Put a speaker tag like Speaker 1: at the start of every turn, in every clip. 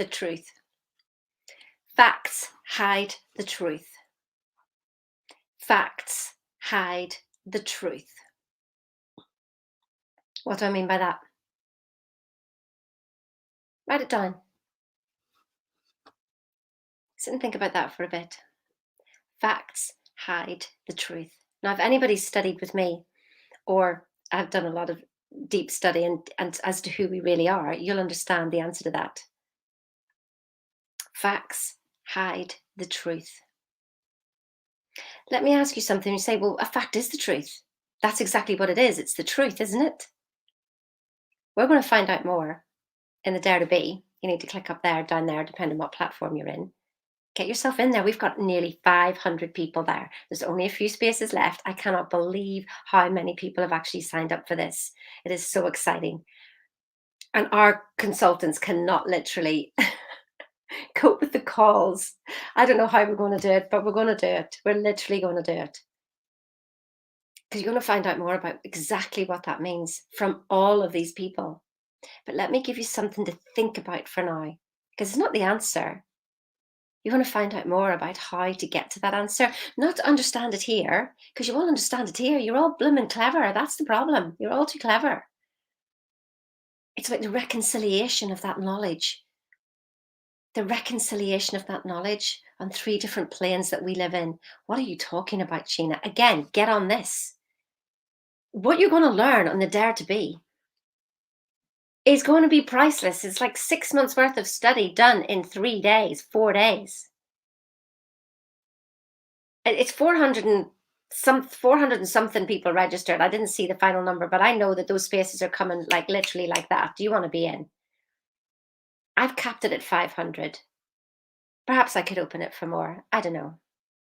Speaker 1: the truth. Facts hide the truth. Facts hide the truth. What do I mean by that? Write it down. Sit and think about that for a bit. Facts hide the truth. Now, if anybody's studied with me, or I've done a lot of deep study and as to who we really are, you'll understand the answer to that. Facts hide the truth. Let me ask you something. You say, well, a fact is the truth. That's exactly what it is. It's the truth, isn't it? We're going to find out more in the Dare to Be. You need to click up there, down there, depending on what platform you're in. Get yourself in there. We've got nearly 500 people there. There's only a few spaces left. I cannot believe how many people have actually signed up for this. It is so exciting. And our consultants cannot literally cope with the calls. I don't know how we're going to do it, but we're going to do it. We're literally going to do it. Because you're going to find out more about exactly what that means from all of these people. But let me give you something to think about for now, because it's not the answer. You want to find out more about how to get to that answer, not to understand it here, because you won't understand it here. You're all blooming clever. That's the problem. You're all too clever. It's about the reconciliation of that knowledge. The reconciliation of that knowledge on 3 different planes that we live in. What are you talking about, Sheena? Again, get on this. What you're going to learn on the Dare to Be is going to be priceless. It's like 6 months worth of study done in 3 days, 4 days. It's 400 and something people registered. I didn't see the final number, but I know that those spaces are coming like literally like that. Do you want to be in? I've capped it at 500. Perhaps I could open it for more. I don't know.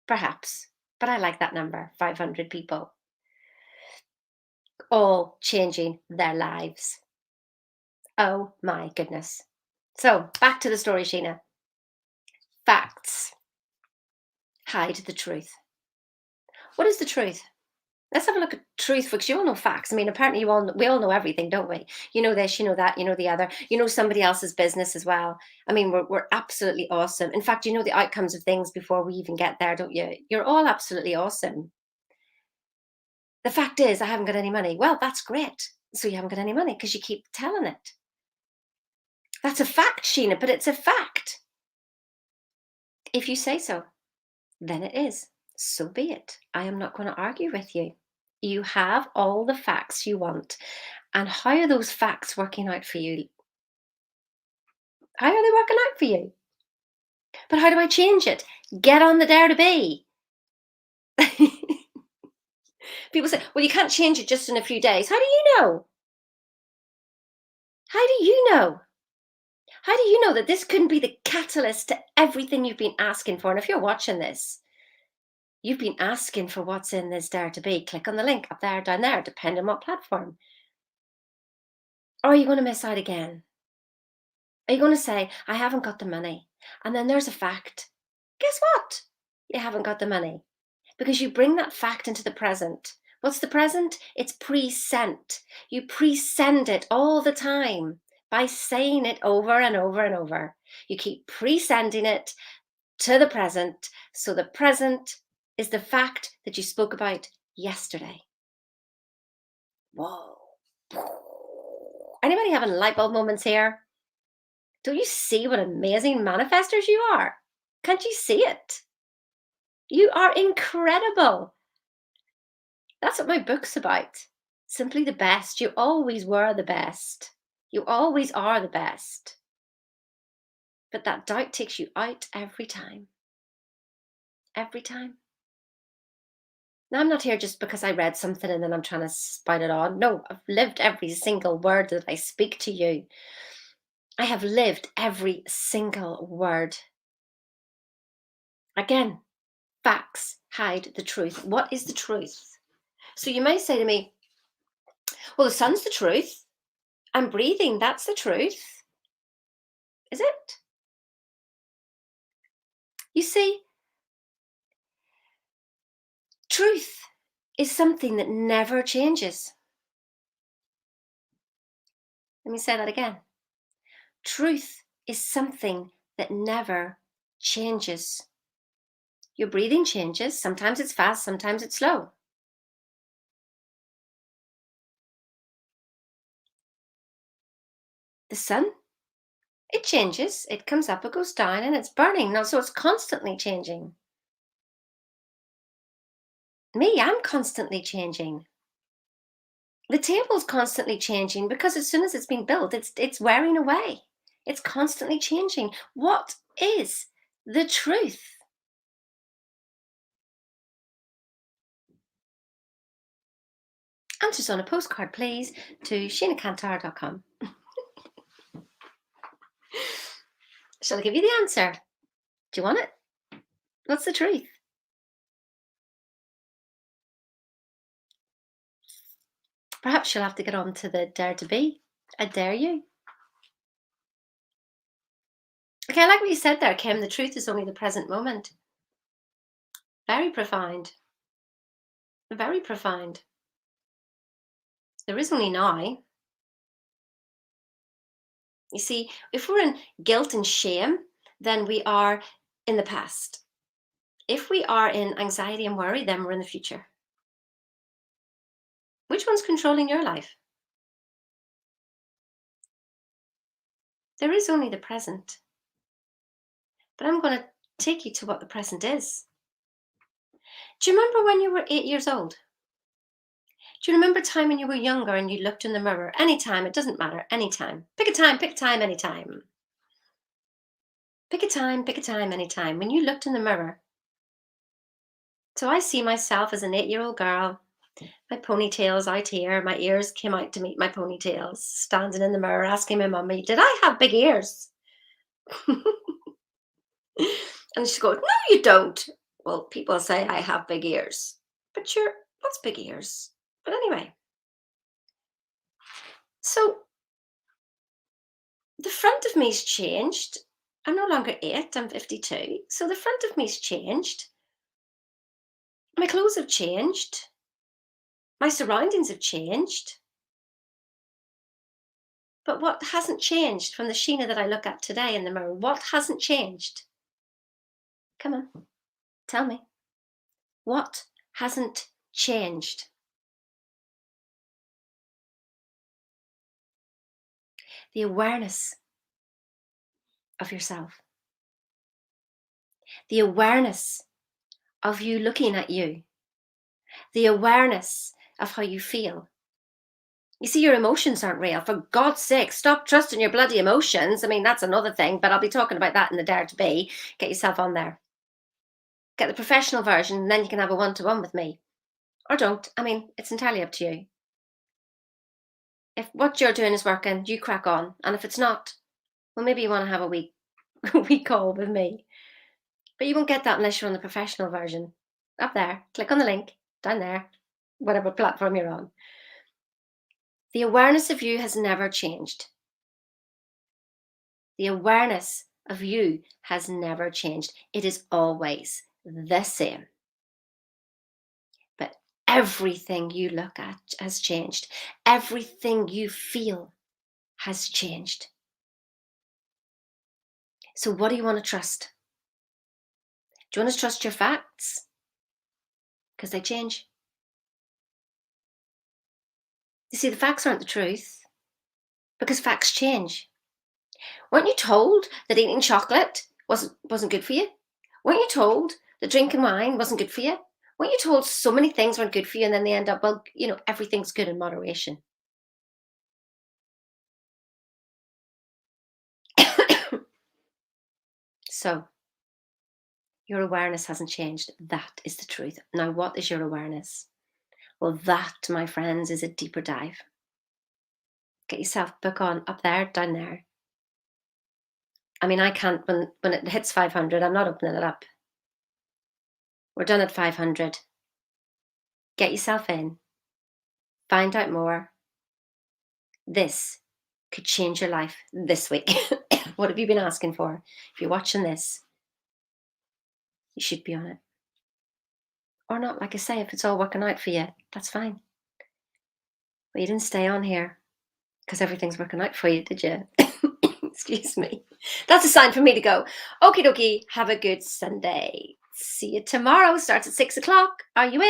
Speaker 1: Perhaps. But I like that number, 500 people. All changing their lives. Oh my goodness. So back to the story, Sheena. Facts hide the truth. What is the truth? Let's have a look at truth, because you all know facts. I mean, apparently we all know everything, don't we? You know this, you know that, you know the other. You know somebody else's business as well. I mean, we're absolutely awesome. In fact, you know the outcomes of things before we even get there, don't you? You're all absolutely awesome. The fact is, I haven't got any money. Well, that's great. So you haven't got any money because you keep telling it. That's a fact, Sheena, but it's a fact. If you say so, then it is. So be it. I am not going to argue with you. You have all the facts you want. And how are those facts working out for you? How are they working out for you? But how do I change it? Get on the Dare to Be. People say, well, you can't change it just in a few days. How do you know? How do you know? How do you know that this couldn't be the catalyst to everything you've been asking for? And if you're watching this, you've been asking for what's in this Dare to Be. Click on the link up there, down there, depending on what platform. Or are you going to miss out again? Are you going to say, I haven't got the money? And then there's a fact. Guess what? You haven't got the money. Because you bring that fact into the present. What's the present? It's pre-sent. You pre-send it all the time by saying it over and over and over. You keep pre-sending it to the present. So the present is the fact that you spoke about yesterday. Whoa. Anybody having light bulb moments here? Don't you see what amazing manifestors you are? Can't you see it? You are incredible. That's what my book's about. Simply the best. You always were the best. You always are the best. But that doubt takes you out every time. Every time. Now, I'm not here just because I read something and then I'm trying to spout it on. No, I've lived every single word that I speak to you. I have lived every single word. Again, facts hide the truth. What is the truth? So you may say to me, well, the sun's the truth. I'm breathing. That's the truth. Is it? You see, truth is something that never changes. Let me say that again. Truth is something that never changes. Your breathing changes. Sometimes it's fast, sometimes it's slow. The sun, it changes. It comes up, it goes down, and it's burning. Now, so it's constantly changing. Me, I'm constantly changing. The table's constantly changing because as soon as it's been built, it's wearing away. It's constantly changing. What is the truth? Answers on a postcard, please, to sheenacantar.com. Shall I give you the answer? Do you want it? What's the truth? Perhaps you'll have to get on to the dare to be. I dare you. Okay, I like what you said there, Kim. The truth is only the present moment. Very profound. Very profound. There is only now. You see, if we're in guilt and shame, then we are in the past. If we are in anxiety and worry, then we're in the future. Which one's controlling your life? There is only the present. But I'm going to take you to what the present is. Do you remember when you were 8 years old? Do you remember a time when you were younger and you looked in the mirror? Anytime, it doesn't matter, anytime. Pick a time, anytime. Pick a time, anytime. When you looked in the mirror. So I see myself as an 8-year-old girl. My ponytail's out here. My ears came out to meet my ponytails. Standing in the mirror asking my mummy, did I have big ears? And she goes, no, you don't. Well, people say I have big ears. But what's big ears? But anyway. So the front of me's changed. I'm no longer 8, I'm 52. So the front of me's changed. My clothes have changed. My surroundings have changed. But what hasn't changed from the Sheena that I look at today in the mirror? What hasn't changed? Come on, tell me. What hasn't changed? The awareness of yourself. The awareness of you looking at you. The awareness of how you feel. You see, your emotions aren't real. For God's sake, stop trusting your bloody emotions. I mean, that's another thing, but I'll be talking about that in the Dare to Be. Get yourself on there. Get the professional version, and then you can have a one-to-one with me. Or don't. I mean, it's entirely up to you. If what you're doing is working, you crack on. And if it's not, well, maybe you want to have a week call with me. But you won't get that unless you're on the professional version. Up there. Click on the link. Down there. Whatever platform you're on. The awareness of you has never changed. The awareness of you has never changed. It is always the same. But everything you look at has changed. Everything you feel has changed. So what do you want to trust? Do you want to trust your facts? Because they change. You see, the facts aren't the truth. Because facts change. Weren't you told that eating chocolate wasn't good for you? Weren't you told that drinking wine wasn't good for you? Weren't you told so many things weren't good for you and then they end up, well, everything's good in moderation? So, your awareness hasn't changed. That is the truth. Now, what is your awareness? Well, that, my friends, is a deeper dive. Get yourself book on up there, down there. I mean, I can't, when it hits 500, I'm not opening it up. We're done at 500. Get yourself in. Find out more. This could change your life this week. What have you been asking for? If you're watching this, you should be on it. Or not, like I say, if it's all working out for you, that's fine. But you didn't stay on here because everything's working out for you, did you? Excuse me. That's a sign for me to go, okie dokie, have a good Sunday. See you tomorrow. Starts at 6 o'clock. Are you in?